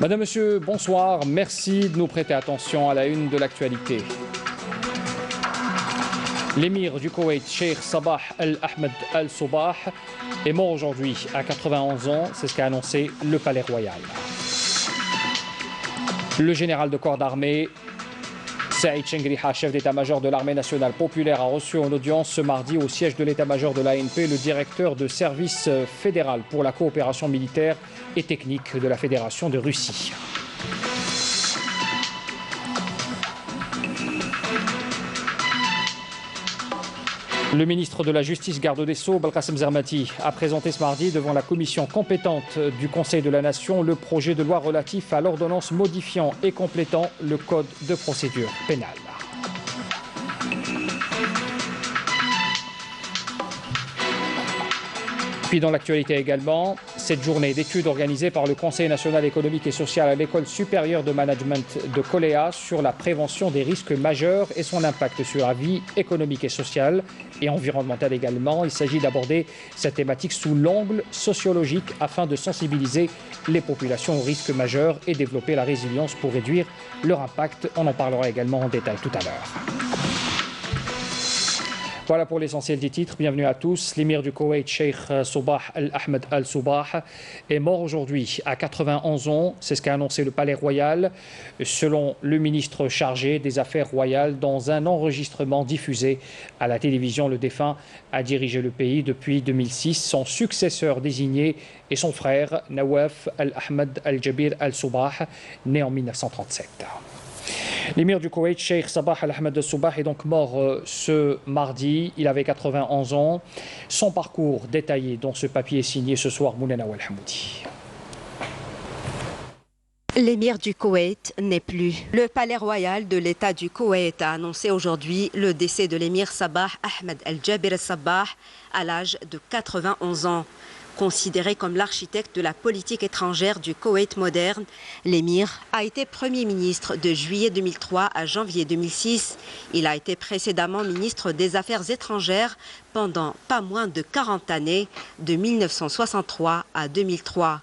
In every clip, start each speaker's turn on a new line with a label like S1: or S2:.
S1: Madame, Monsieur, bonsoir. Merci de nous prêter attention à la une de l'actualité. L'émir du Koweït, Cheikh Sabah Al-Ahmed Al-Sabah, est mort aujourd'hui à 91 ans. C'est ce qu'a annoncé le Palais Royal. Le général de corps d'armée, Saïd Chengriha, chef d'état-major de l'armée nationale populaire, a reçu en audience ce mardi au siège de l'état-major de l'ANP le directeur de service fédéral pour la coopération militaire et technique de la Fédération de Russie. Le ministre de la Justice, garde des Sceaux, Belkacem Zermati, a présenté ce mardi devant la commission compétente du Conseil de la Nation le projet de loi relatif à l'ordonnance modifiant et complétant le Code de procédure pénale. Puis dans l'actualité également, cette journée d'études organisée par le Conseil national économique et social à l'École supérieure de management de Koléa sur la prévention des risques majeurs et son impact sur la vie économique et sociale et environnementale également. Il s'agit d'aborder cette thématique sous l'angle sociologique afin de sensibiliser les populations aux risques majeurs et développer la résilience pour réduire leur impact. On en parlera également en détail tout à l'heure. Voilà pour l'essentiel des titres. Bienvenue à tous. L'émir du Koweït, Cheikh Sabah Al-Ahmed Al-Sabah, est mort aujourd'hui à 91 ans. C'est ce qu'a annoncé le Palais Royal. Selon le ministre chargé des Affaires royales, dans un enregistrement diffusé à la télévision, le défunt a dirigé le pays depuis 2006. Son successeur désigné est son frère, Nawaf Al-Ahmed Al-Jabir Al-Sabah, né en 1937. L'émir du Koweït, Cheikh Sabah Al-Ahmed Al-Sabah, est donc mort ce mardi. Il avait 91 ans. Son parcours détaillé dans ce papier signé ce soir Mounena Al-Hamoudi.
S2: L'émir du Koweït n'est plus. Le palais royal de l'État du Koweït a annoncé aujourd'hui le décès de l'émir Sabah Ahmed Al-Jabir Al-Sabah à l'âge de 91 ans. Considéré comme l'architecte de la politique étrangère du Koweït moderne, l'émir a été Premier ministre de juillet 2003 à janvier 2006. Il a été précédemment ministre des Affaires étrangères pendant pas moins de 40 années, de 1963 à 2003.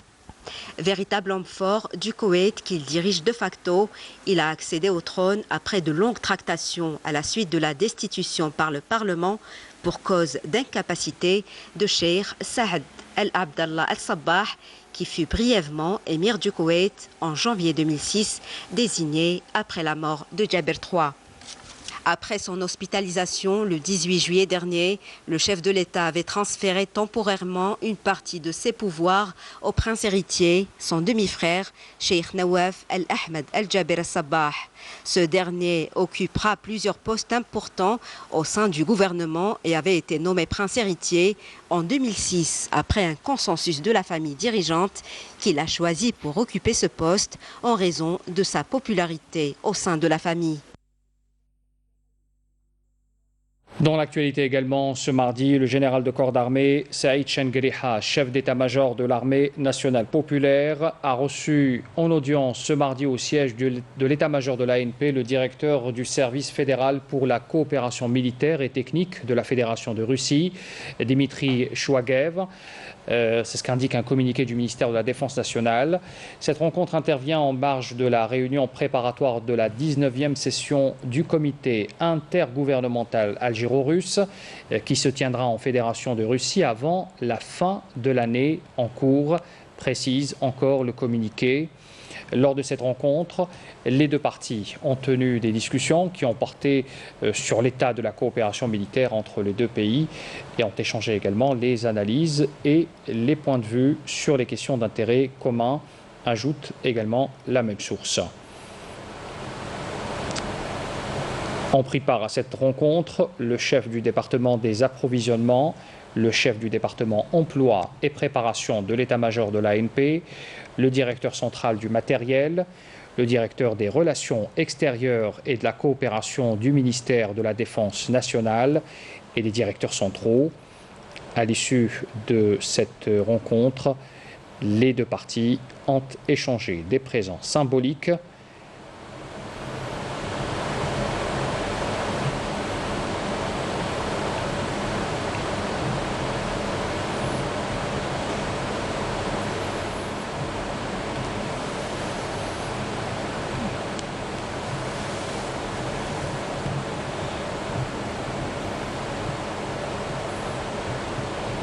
S2: Véritable homme fort du Koweït qu'il dirige de facto, il a accédé au trône après de longues tractations à la suite de la destitution par le Parlement pour cause d'incapacité de Cheikh Saad Al-Abdallah Al-Sabah, qui fut brièvement émir du Koweït en janvier 2006, désigné après la mort de Jabir III. Après son hospitalisation le 18 juillet dernier, le chef de l'État avait transféré temporairement une partie de ses pouvoirs au prince héritier, son demi-frère, Cheikh Nawaf Al-Ahmed Al-Jabir Al-Sabah. Ce dernier occupera plusieurs postes importants au sein du gouvernement et avait été nommé prince héritier en 2006 après un consensus de la famille dirigeante qu'il a choisi pour occuper ce poste en raison de sa popularité au sein de la famille.
S1: Dans l'actualité également, ce mardi, le général de corps d'armée, Saïd Chengriha, chef d'état-major de l'armée nationale populaire, a reçu en audience ce mardi au siège de l'état-major de l'ANP le directeur du service fédéral pour la coopération militaire et technique de la Fédération de Russie, Dimitri Chouaguev. C'est ce qu'indique un communiqué du ministère de la Défense nationale. Cette rencontre intervient en marge de la réunion préparatoire de la 19e session du comité intergouvernemental algéro-russe qui se tiendra en Fédération de Russie avant la fin de l'année en cours, précise encore le communiqué. Lors de cette rencontre, les deux parties ont tenu des discussions qui ont porté sur l'état de la coopération militaire entre les deux pays et ont échangé également les analyses et les points de vue sur les questions d'intérêt commun, ajoute également la même source. Ont pris part à cette rencontre le chef du département des approvisionnements, le chef du département emploi et préparation de l'état-major de l'ANP, le directeur central du matériel, le directeur des relations extérieures et de la coopération du ministère de la Défense nationale et les directeurs centraux. À l'issue de cette rencontre, les deux parties ont échangé des présents symboliques.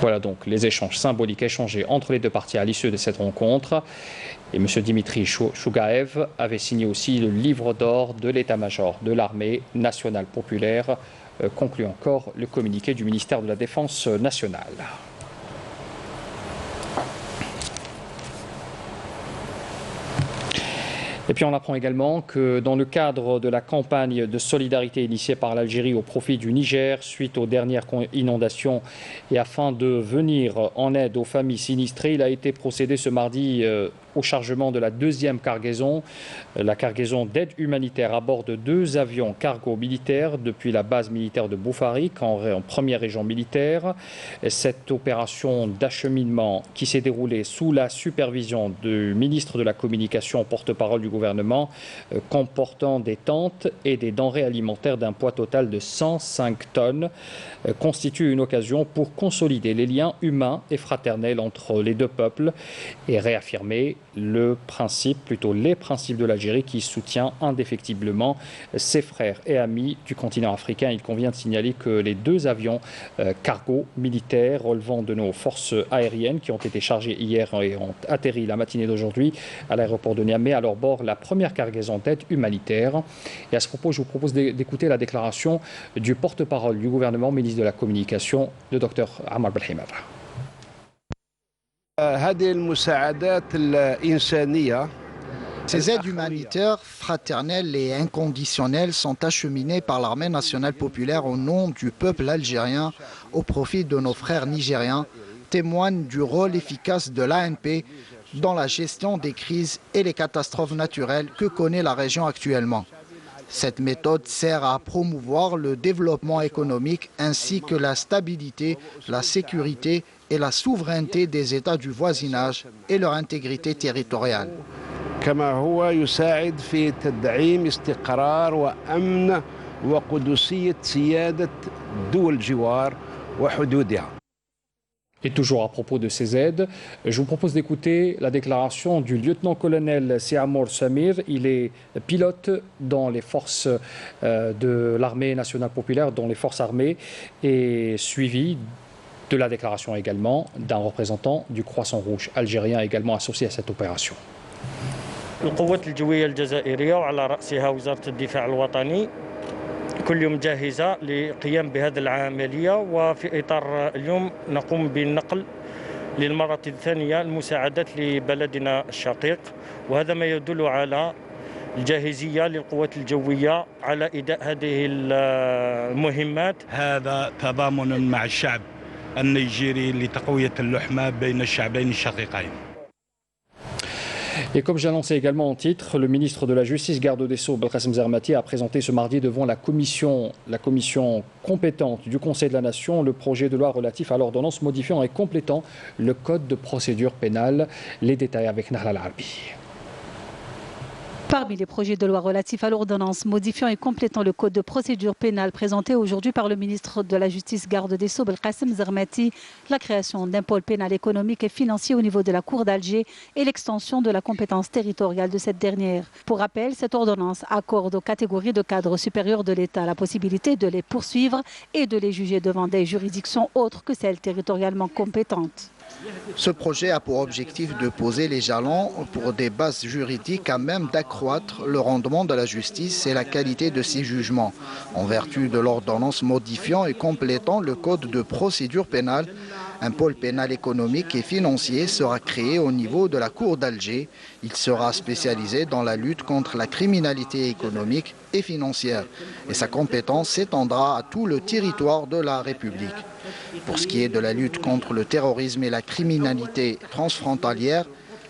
S1: Voilà donc les échanges symboliques échangés entre les deux parties à l'issue de cette rencontre. Et M. Dimitri Chougaev avait signé aussi le livre d'or de l'état-major de l'armée nationale populaire, conclut encore le communiqué du ministère de la Défense nationale. Et puis on apprend également que dans le cadre de la campagne de solidarité initiée par l'Algérie au profit du Niger suite aux dernières inondations et afin de venir en aide aux familles sinistrées, il a été procédé ce mardi au chargement de la deuxième cargaison, la cargaison d'aide humanitaire à bord de 2 avions cargo militaires depuis la base militaire de Boufarik en première région militaire. Cette opération d'acheminement qui s'est déroulée sous la supervision du ministre de la Communication, porte-parole du gouvernement, comportant des tentes et des denrées alimentaires d'un poids total de 105 tonnes, constitue une occasion pour consolider les liens humains et fraternels entre les deux peuples et réaffirmer les principes de l'Algérie qui soutient indéfectiblement ses frères et amis du continent africain. Il convient de signaler que les 2 avions cargo militaires relevant de nos forces aériennes qui ont été chargés hier et ont atterri la matinée d'aujourd'hui à l'aéroport de Niamey à leur bord la première cargaison d'aide humanitaire. Et à ce propos, je vous propose d'écouter la déclaration du porte-parole du gouvernement, ministre de la Communication, le Dr Ammar Belhimar.
S3: Ces aides humanitaires fraternelles et inconditionnelles sont acheminées par l'armée nationale populaire au nom du peuple algérien au profit de nos frères nigériens, témoignent du rôle efficace de l'ANP dans la gestion des crises et les catastrophes naturelles que connaît la région actuellement. Cette méthode sert à promouvoir le développement économique ainsi que la stabilité, la sécurité et la souveraineté des États du voisinage et leur intégrité territoriale.
S4: كما هو يساعد في تدعيم استقرار وأمن وقدسية سيادة دول الجوار وحدودها.
S1: Et toujours à propos de ces aides, je vous propose d'écouter la déclaration du lieutenant-colonel Siamour Samir. Il est pilote dans les forces de l'armée nationale populaire, dans les forces armées, et suivi de la déclaration également d'un représentant du Croissant Rouge algérien également associé à cette opération.
S5: القوات الجوية الجزائرية وعلى رأسها وزارة الدفاع الوطني كل يوم جاهزة للقيام بهذه العملية، وفي إطار اليوم نقوم بالنقل للمرة الثانية المساعدات لبلدنا الشقيق، وهذا ما يدل على الجاهزية للقوات الجوية على إداء هذه المهمات.
S6: هذا تضامن مع الشعب النيجيري لتقوية اللحمة بين الشعبين الشقيقين.
S1: Et comme j'annonçais également en titre, le ministre de la Justice, garde des Sceaux, Belkacem Zermati, a présenté ce mardi devant la commission compétente du Conseil de la Nation le projet de loi relatif à l'ordonnance modifiant et complétant le code de procédure pénale. Les détails avec Nahla Al-Arbi.
S7: Parmi les projets de loi relatifs à l'ordonnance modifiant et complétant le code de procédure pénale présenté aujourd'hui par le ministre de la Justice, garde des Sceaux, Belkacem Zermati, la création d'un pôle pénal économique et financier au niveau de la Cour d'Alger et l'extension de la compétence territoriale de cette dernière. Pour rappel, cette ordonnance accorde aux catégories de cadres supérieurs de l'État la possibilité de les poursuivre et de les juger devant des juridictions autres que celles territorialement compétentes.
S3: Ce projet a pour objectif de poser les jalons pour des bases juridiques à même d'accroître le rendement de la justice et la qualité de ses jugements. En vertu de l'ordonnance modifiant et complétant le code de procédure pénale, un pôle pénal économique et financier sera créé au niveau de la Cour d'Alger. Il sera spécialisé dans la lutte contre la criminalité économique et financière et sa compétence s'étendra à tout le territoire de la République. Pour ce qui est de la lutte contre le terrorisme et la criminalité transfrontalière,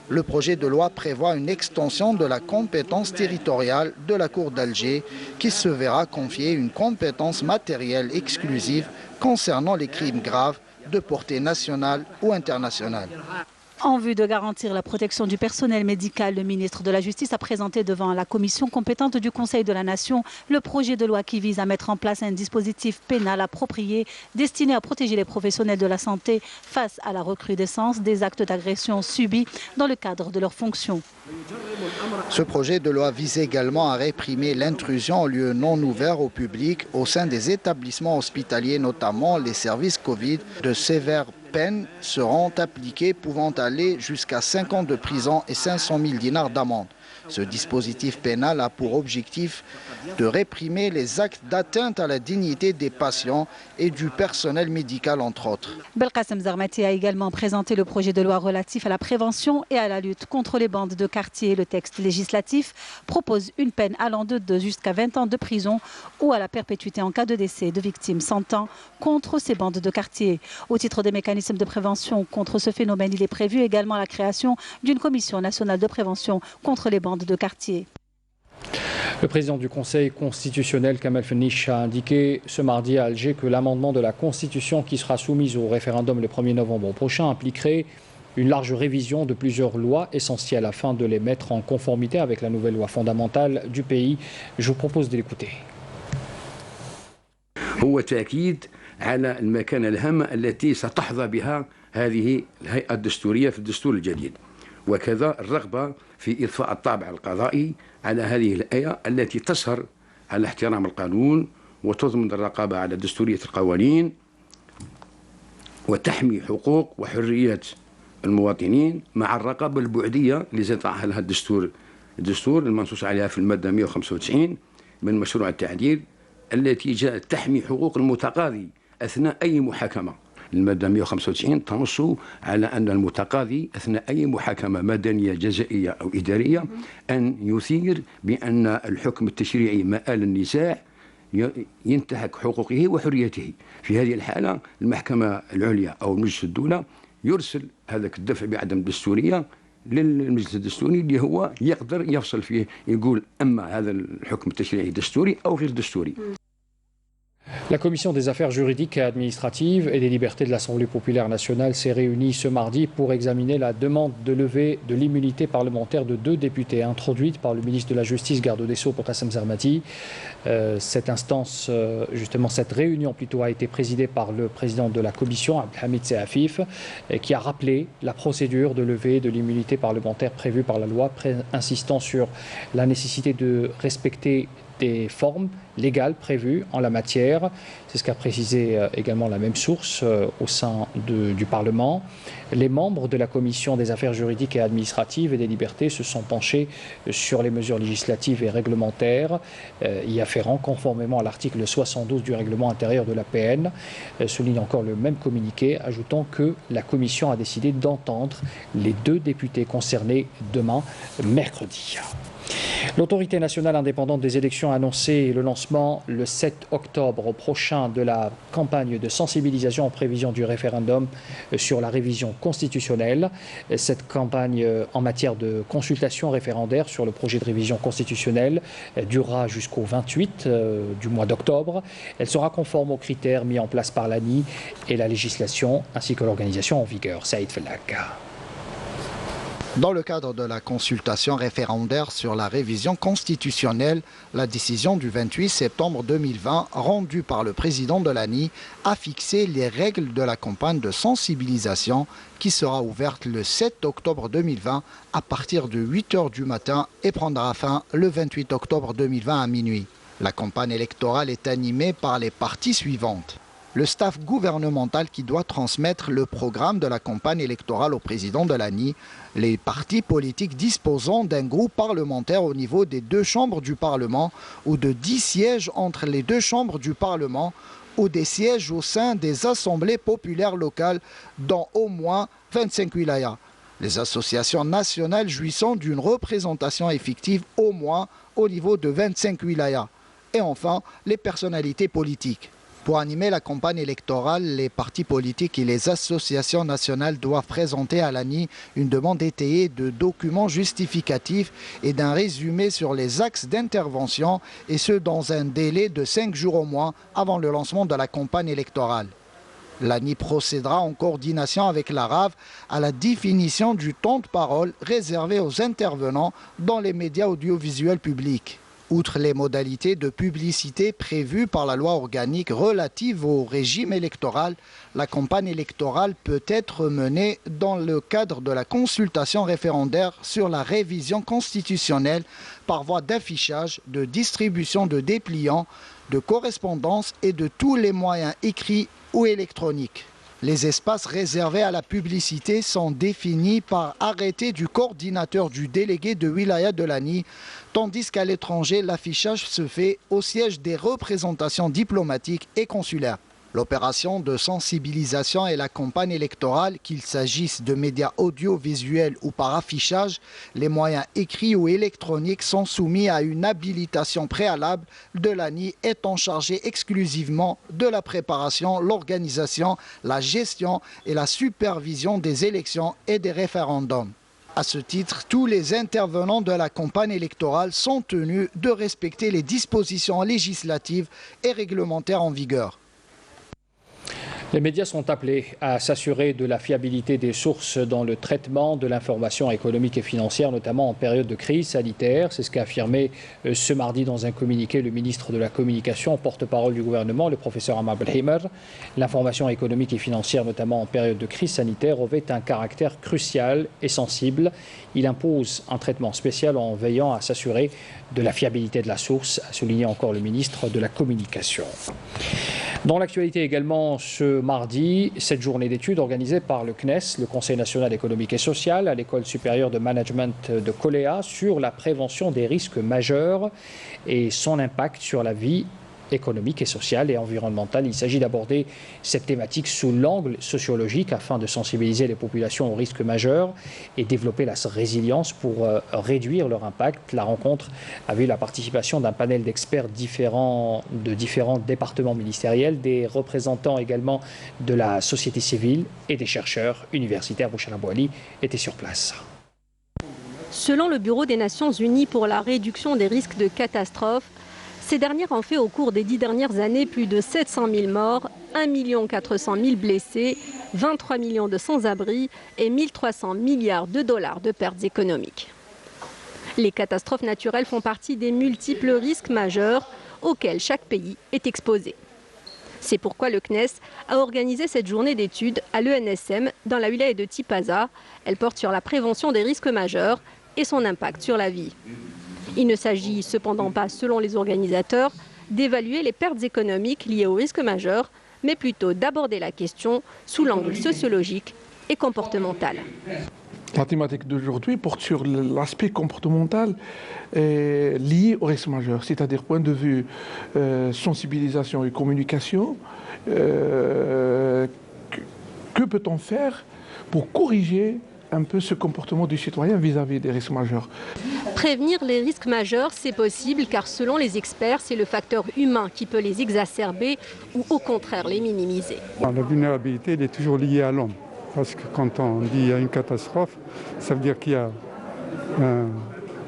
S3: le projet de loi prévoit une extension de la compétence territoriale de la Cour d'Alger qui se verra confier une compétence matérielle exclusive concernant les crimes graves de portée nationale ou internationale.
S7: En vue de garantir la protection du personnel médical, le ministre de la Justice a présenté devant la commission compétente du Conseil de la Nation le projet de loi qui vise à mettre en place un dispositif pénal approprié destiné à protéger les professionnels de la santé face à la recrudescence des actes d'agression subis dans le cadre de leurs fonctions.
S3: Ce projet de loi vise également à réprimer l'intrusion en lieu non ouvert au public au sein des établissements hospitaliers, notamment les services Covid. De sévères peines seront appliquées pouvant aller jusqu'à 5 ans de prison et 500 000 dinars d'amende. Ce dispositif pénal a pour objectif de réprimer les actes d'atteinte à la dignité des patients et du personnel médical, entre autres.
S7: Belkacem Zarmati a également présenté le projet de loi relatif à la prévention et à la lutte contre les bandes de quartier. Le texte législatif propose une peine allant de jusqu'à 20 ans de prison ou à la perpétuité en cas de décès de victimes 100 ans contre ces bandes de quartier. Au titre des mécanismes de prévention contre ce phénomène, il est prévu également la création d'une commission nationale de prévention contre les bandes de quartier.
S1: Le président du Conseil constitutionnel, Kamal Fenich, a indiqué ce mardi à Alger que l'amendement de la Constitution qui sera soumise au référendum le 1er novembre prochain impliquerait une large révision de plusieurs lois essentielles afin de les mettre en conformité avec la nouvelle loi fondamentale du pays. Je vous propose de l'écouter.
S8: هو تأكيد على المكانة الهامة التي ستحظى بها هذه الهيئة الدستورية في الدستور الجديد، وكذا الرغبة في إضفاء الطابع القضائي على هذه الهيئة التي تسهر على احترام القانون وتضمن الرقابة على دستورية القوانين وتحمي حقوق وحريات المواطنين مع الرقابة البعدية اللي زرعها لها الدستور المنصوص عليها في المادة 195 من مشروع التعديل التي جاءت تحمي حقوق المتقاضي أثناء أي محاكمة. المادة 195 تنص على أن المتقاضي أثناء أي محاكمة مدنية جزائية أو إدارية أن يثير بأن الحكم التشريعي مآل النزاع ينتهك حقوقه وحريته. في هذه الحالة المحكمة العليا أو مجلس الدولة يرسل هذاك الدفع بعدم الدستورية للمجلس الدستوري اللي هو يقدر يفصل فيه، يقول أما هذا الحكم التشريعي دستوري أو غير دستوري.
S1: La Commission des affaires juridiques et administratives et des libertés de l'Assemblée populaire nationale s'est réunie ce mardi pour examiner la demande de levée de l'immunité parlementaire de 2 députés introduite par le ministre de la Justice, garde des Sceaux, Belkacem Zarmati. Cette instance, justement cette réunion plutôt, a été présidée par le président de la Commission, Abdelhamid Seafif, qui a rappelé la procédure de levée de l'immunité parlementaire prévue par la loi, insistant sur la nécessité de respecter des formes légales prévues en la matière. C'est ce qu'a précisé également la même source au sein du Parlement. Les membres de la Commission des affaires juridiques et administratives et des libertés se sont penchés sur les mesures législatives et réglementaires y afférents conformément à l'article 72 du règlement intérieur de la PN. Souligne encore le même communiqué, ajoutant que la Commission a décidé d'entendre les 2 députés concernés demain, mercredi. L'autorité nationale indépendante des élections a annoncé le lancement le 7 octobre prochain de la campagne de sensibilisation en prévision du référendum sur la révision constitutionnelle. Cette campagne en matière de consultation référendaire sur le projet de révision constitutionnelle durera jusqu'au 28 du mois d'octobre. Elle sera conforme aux critères mis en place par l'ANI et la législation ainsi que l'organisation en vigueur. Saïd Fellak.
S3: Dans le cadre de la consultation référendaire sur la révision constitutionnelle, la décision du 28 septembre 2020 rendue par le président de l'ANI a fixé les règles de la campagne de sensibilisation qui sera ouverte le 7 octobre 2020 à partir de 8 h du matin et prendra fin le 28 octobre 2020 à minuit. La campagne électorale est animée par les parties suivantes. Le staff gouvernemental qui doit transmettre le programme de la campagne électorale au président de l'ANI, les partis politiques disposant d'un groupe parlementaire au niveau des 2 chambres du Parlement ou de 10 sièges entre les 2 chambres du Parlement ou des sièges au sein des assemblées populaires locales dans au moins 25 wilayas. Les associations nationales jouissant d'une représentation effective au moins au niveau de 25 wilayas. Et enfin, les personnalités politiques. Pour animer la campagne électorale, les partis politiques et les associations nationales doivent présenter à l'ANI une demande étayée de documents justificatifs et d'un résumé sur les axes d'intervention, et ce dans un délai de 5 jours au moins avant le lancement de la campagne électorale. L'ANI procédera en coordination avec la RAV à la définition du temps de parole réservé aux intervenants dans les médias audiovisuels publics. Outre les modalités de publicité prévues par la loi organique relative au régime électoral, la campagne électorale peut être menée dans le cadre de la consultation référendaire sur la révision constitutionnelle par voie d'affichage, de distribution de dépliants, de correspondance et de tous les moyens écrits ou électroniques. Les espaces réservés à la publicité sont définis par arrêté du coordinateur du délégué de Wilaya de Lani, tandis qu'à l'étranger, l'affichage se fait au siège des représentations diplomatiques et consulaires. L'opération de sensibilisation et la campagne électorale, qu'il s'agisse de médias audiovisuels ou par affichage, les moyens écrits ou électroniques sont soumis à une habilitation préalable de l'ANI étant chargée exclusivement de la préparation, l'organisation, la gestion et la supervision des élections et des référendums. À ce titre, tous les intervenants de la campagne électorale sont tenus de respecter les dispositions législatives et réglementaires en vigueur.
S1: Les médias sont appelés à s'assurer de la fiabilité des sources dans le traitement de l'information économique et financière, notamment en période de crise sanitaire. C'est ce qu'a affirmé ce mardi dans un communiqué le ministre de la Communication, porte-parole du gouvernement, le professeur Amar Belhimer. L'information économique et financière, notamment en période de crise sanitaire, revêt un caractère crucial et sensible. Il impose un traitement spécial en veillant à s'assurer de la fiabilité de la source, a souligné encore le ministre de la Communication. Dans l'actualité également, ce mardi, cette journée d'études organisée par le CNES, le Conseil national économique et social, à l'École supérieure de management de Koléa, sur la prévention des risques majeurs et son impact sur la vie économique et sociale et environnementale. Il s'agit d'aborder cette thématique sous l'angle sociologique afin de sensibiliser les populations aux risques majeurs et développer la résilience pour réduire leur impact. La rencontre a vu la participation d'un panel d'experts de différents départements ministériels, des représentants également de la société civile et des chercheurs universitaires. Bouchara Bouali était sur place.
S9: Selon le Bureau des Nations Unies pour la réduction des risques de catastrophe, ces dernières ont fait au cours des 10 dernières années plus de 700 000 morts, 1 400 000 blessés, 23 millions de sans-abri et 1 300 milliards de dollars de pertes économiques. Les catastrophes naturelles font partie des multiples risques majeurs auxquels chaque pays est exposé. C'est pourquoi le CNES a organisé cette journée d'études à l'ENSM dans la wilaya de Tipaza. Elle porte sur la prévention des risques majeurs et son impact sur la vie. Il ne s'agit cependant pas, selon les organisateurs, d'évaluer les pertes économiques liées aux risques majeurs, mais plutôt d'aborder la question sous l'angle sociologique et comportemental.
S10: La thématique d'aujourd'hui porte sur l'aspect comportemental lié aux risques majeurs, c'est-à-dire point de vue sensibilisation et communication. Que peut-on faire pour corriger un peu ce comportement du citoyen vis-à-vis des risques majeurs?
S9: Prévenir les risques majeurs, c'est possible car selon les experts, c'est le facteur humain qui peut les exacerber ou au contraire les minimiser.
S11: La vulnérabilité elle est toujours liée à l'homme. Parce que quand on dit qu'il y a une catastrophe, ça veut dire qu'il y a un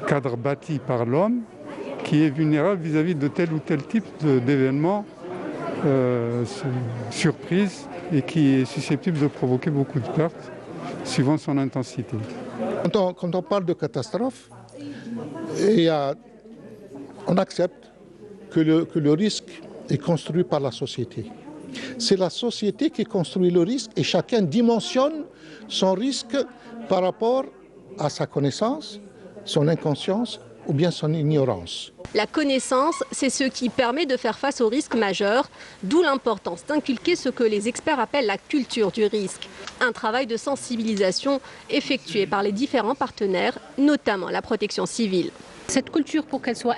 S11: cadre bâti par l'homme qui est vulnérable vis-à-vis de tel ou tel type d'événement surprise et qui est susceptible de provoquer beaucoup de pertes suivant son intensité.
S12: Quand on parle de catastrophe, on accepte que le risque est construit par la société. C'est la société qui construit le risque et chacun dimensionne son risque par rapport à sa connaissance, son inconscience ou bien son ignorance.
S9: La connaissance, c'est ce qui permet de faire face aux risques majeurs, d'où l'importance d'inculquer ce que les experts appellent la culture du risque. Un travail de sensibilisation effectué par les différents partenaires, notamment la protection civile.
S13: Cette culture, pour qu'elle soit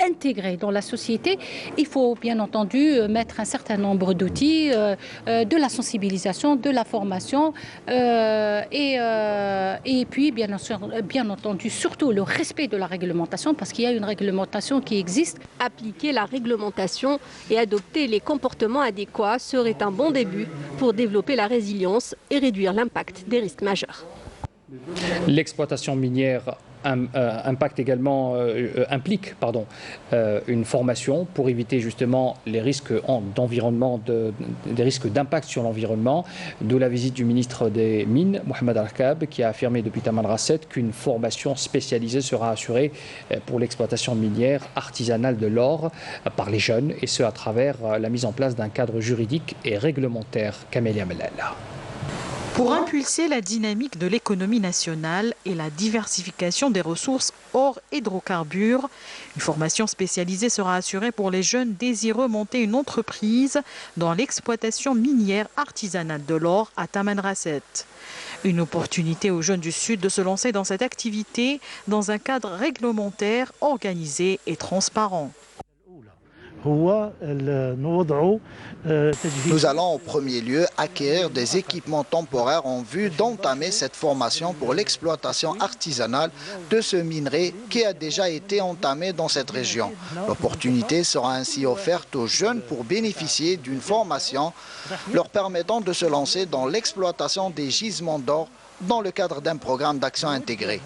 S13: intégrée dans la société, il faut bien entendu mettre un certain nombre d'outils, de la sensibilisation, de la formation et puis bien entendu surtout le respect de la réglementation parce qu'il y a une réglementation qui existe.
S9: Appliquer la réglementation et adopter les comportements adéquats serait un bon début pour développer la résilience et réduire l'impact des risques majeurs.
S1: L'exploitation minière implique une formation pour éviter justement les risques des risques d'impact sur l'environnement. D'où la visite du ministre des Mines, Mohamed Al-Kab, qui a affirmé depuis Taman Rasset qu'une formation spécialisée sera assurée pour l'exploitation minière artisanale de l'or par les jeunes, et ce à travers la mise en place d'un cadre juridique et réglementaire. Camélia Mellel.
S14: Pour impulser la dynamique de l'économie nationale et la diversification des ressources hors hydrocarbures, une formation spécialisée sera assurée pour les jeunes désireux monter une entreprise dans l'exploitation minière artisanale de l'or à Tamanrasset. Une opportunité aux jeunes du Sud de se lancer dans cette activité dans un cadre réglementaire, organisé et transparent.
S3: Nous allons en premier lieu acquérir des équipements temporaires en vue d'entamer cette formation pour l'exploitation artisanale de ce minerai qui a déjà été entamé dans cette région. L'opportunité sera ainsi offerte aux jeunes pour bénéficier d'une formation leur permettant de se lancer dans l'exploitation des gisements d'or dans le cadre d'un programme d'action intégré.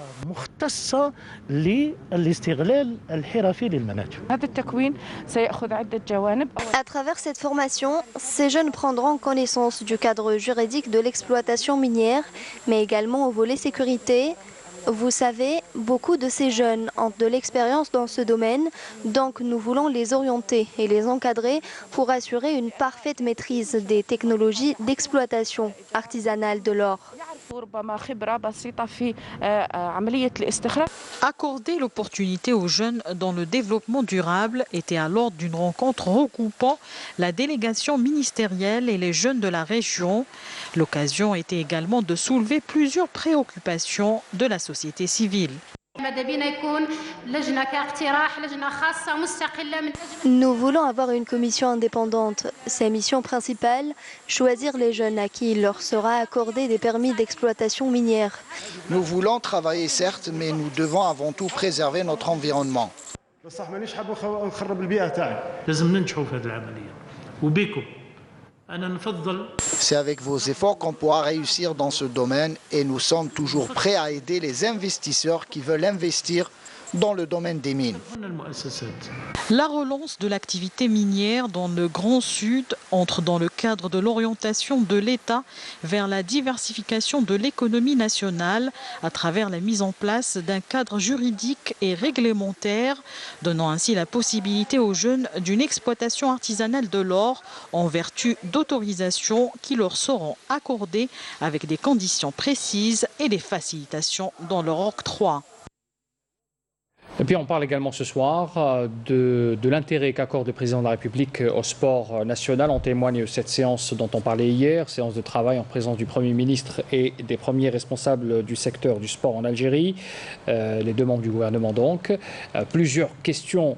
S15: À travers cette formation, ces jeunes prendront connaissance du cadre juridique de l'exploitation minière, mais également au volet sécurité. Vous savez, beaucoup de ces jeunes ont de l'expérience dans ce domaine, donc nous voulons les orienter et les encadrer pour assurer une parfaite maîtrise des technologies d'exploitation artisanale de l'or.
S14: Accorder l'opportunité aux jeunes dans le développement durable était à l'ordre d'une rencontre regroupant la délégation ministérielle et les jeunes de la région. L'occasion était également de soulever plusieurs préoccupations de la société civile.
S15: Nous voulons avoir une commission indépendante. Sa mission principale, choisir les jeunes à qui il leur sera accordé des permis d'exploitation minière.
S3: Nous voulons travailler certes, mais nous devons avant tout préserver notre environnement. C'est avec vos efforts qu'on pourra réussir dans ce domaine et nous sommes toujours prêts à aider les investisseurs qui veulent investir dans le domaine des mines.
S14: La relance de l'activité minière dans le Grand Sud entre dans le cadre de l'orientation de l'État vers la diversification de l'économie nationale à travers la mise en place d'un cadre juridique et réglementaire, donnant ainsi la possibilité aux jeunes d'une exploitation artisanale de l'or en vertu d'autorisations qui leur seront accordées avec des conditions précises et des facilitations dans leur octroi.
S1: Et puis on parle également ce soir de l'intérêt qu'accorde le président de la République au sport national. En témoigne cette séance dont on parlait hier, séance de travail en présence du Premier ministre et des premiers responsables du secteur du sport en Algérie, les deux membres du gouvernement donc. Plusieurs questions.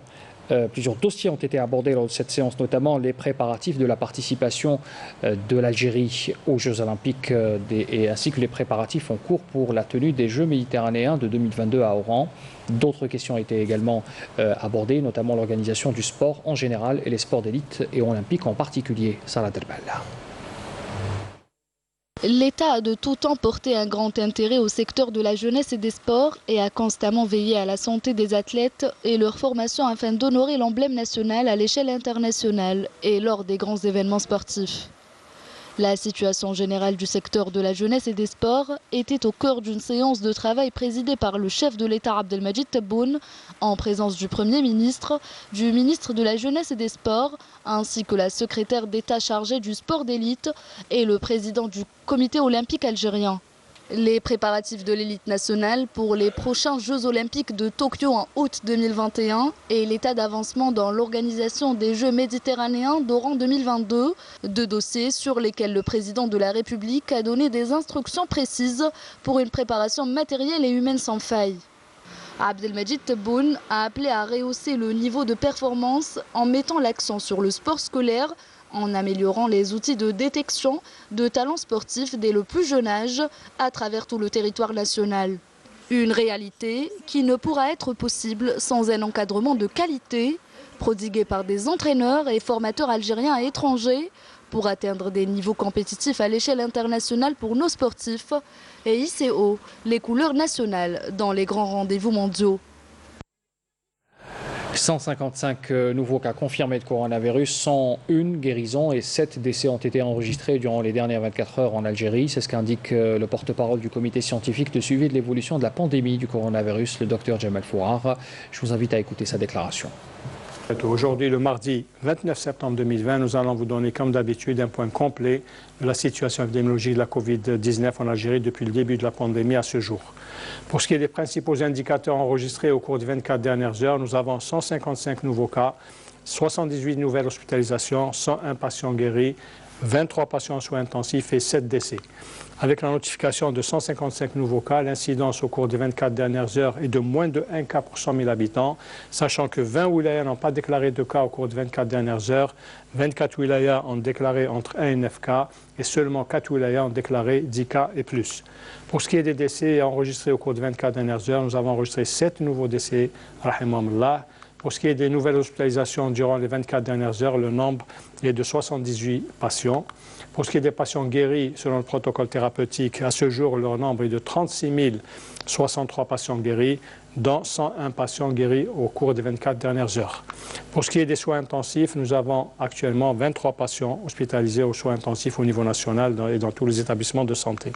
S1: Plusieurs dossiers ont été abordés lors de cette séance, notamment les préparatifs de la participation de l'Algérie aux Jeux Olympiques ainsi que les préparatifs en cours pour la tenue des Jeux méditerranéens de 2022 à Oran. D'autres questions ont été également abordées, notamment l'organisation du sport en général et les sports d'élite et olympiques en particulier. Sarah Derballa.
S16: L'État a de tout temps porté un grand intérêt au secteur de la jeunesse et des sports et a constamment veillé à la santé des athlètes et leur formation afin d'honorer l'emblème national à l'échelle internationale et lors des grands événements sportifs. La situation générale du secteur de la jeunesse et des sports était au cœur d'une séance de travail présidée par le chef de l'État Abdelmajid Tebboune, en présence du Premier ministre, du ministre de la Jeunesse et des Sports, ainsi que la secrétaire d'État chargée du sport d'élite et le président du Comité olympique algérien. Les préparatifs de l'élite nationale pour les prochains Jeux olympiques de Tokyo en août 2021 et l'état d'avancement dans l'organisation des Jeux méditerranéens d'Oran 2022, deux dossiers sur lesquels le président de la République a donné des instructions précises pour une préparation matérielle et humaine sans faille. Abdelmajid Tebboune a appelé à rehausser le niveau de performance en mettant l'accent sur le sport scolaire, en améliorant les outils de détection de talents sportifs dès le plus jeune âge à travers tout le territoire national. Une réalité qui ne pourra être possible sans un encadrement de qualité prodigué par des entraîneurs et formateurs algériens et étrangers pour atteindre des niveaux compétitifs à l'échelle internationale pour nos sportifs et hisser haut les couleurs nationales dans les grands rendez-vous mondiaux.
S1: 155 nouveaux cas confirmés de coronavirus, 101 guérisons et 7 décès ont été enregistrés durant les dernières 24 heures en Algérie. C'est ce qu'indique le porte-parole du comité scientifique de suivi de l'évolution de la pandémie du coronavirus, le docteur Jamal Fourar. Je vous invite à écouter sa déclaration.
S17: Aujourd'hui, le mardi 29 septembre 2020, nous allons vous donner, comme d'habitude, un point complet de la situation épidémiologique de la Covid-19 en Algérie depuis le début de la pandémie à ce jour. Pour ce qui est des principaux indicateurs enregistrés au cours des 24 dernières heures, nous avons 155 nouveaux cas, 78 nouvelles hospitalisations, 101 patients guéris, 23 patients en soins intensifs et 7 décès. Avec la notification de 155 nouveaux cas, l'incidence au cours des 24 dernières heures est de moins de 1 cas pour 100 000 habitants, sachant que 20 wilayas n'ont pas déclaré de cas au cours des 24 dernières heures, 24 wilayas ont déclaré entre 1 et 9 cas et seulement 4 wilayas ont déclaré 10 cas et plus. Pour ce qui est des décès enregistrés au cours des 24 dernières heures, nous avons enregistré 7 nouveaux décès, rahimahumullah. Pour ce qui est des nouvelles hospitalisations durant les 24 dernières heures, le nombre est de 78 patients. Pour ce qui est des patients guéris selon le protocole thérapeutique, à ce jour, leur nombre est de 36 063 patients guéris, dont 101 patients guéris au cours des 24 dernières heures. Pour ce qui est des soins intensifs, nous avons actuellement 23 patients hospitalisés aux soins intensifs au niveau national et dans tous les établissements de santé.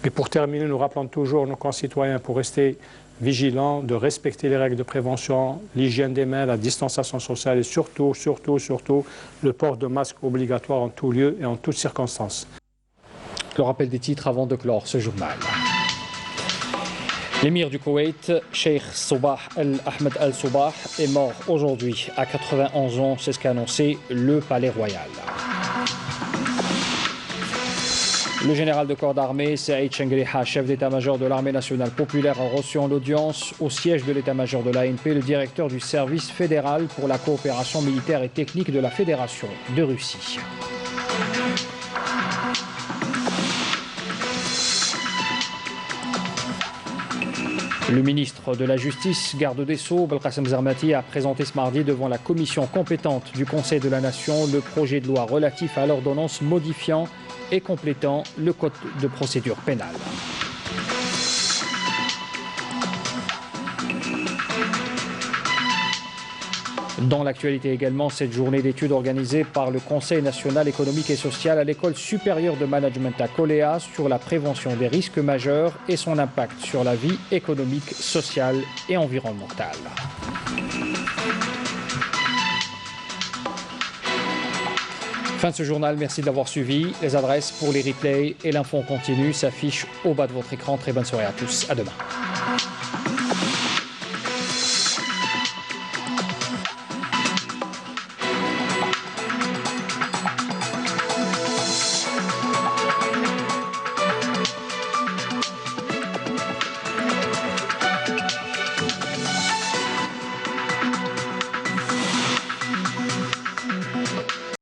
S17: Et pour terminer, nous rappelons toujours nos concitoyens pour rester vigilants, de respecter les règles de prévention, l'hygiène des mains, la distanciation sociale et surtout, le port de masque obligatoire en tout lieu et en toutes circonstances.
S1: Le rappel des titres avant de clore ce journal. L'émir du Koweït, Cheikh Sabah Ahmed Al Sabah, est mort aujourd'hui à 91 ans, c'est ce qu'a annoncé le Palais Royal. Le général de corps d'armée, Saïd Chengriha, chef d'état-major de l'armée nationale populaire, a reçu en audience au siège de l'état-major de l'ANP le directeur du service fédéral pour la coopération militaire et technique de la Fédération de Russie. Le ministre de la Justice, garde des Sceaux, Belkacem Zermati, a présenté ce mardi devant la commission compétente du Conseil de la Nation le projet de loi relatif à l'ordonnance modifiant et complétant le code de procédure pénale. Dans l'actualité également, cette journée d'études organisée par le Conseil national économique et social à l'École supérieure de management à Koléa sur la prévention des risques majeurs et son impact sur la vie économique, sociale et environnementale. Fin de ce journal, merci de l'avoir suivi. Les adresses pour les replays et l'info en continu s'affichent au bas de votre écran. Très bonne soirée à tous, à demain.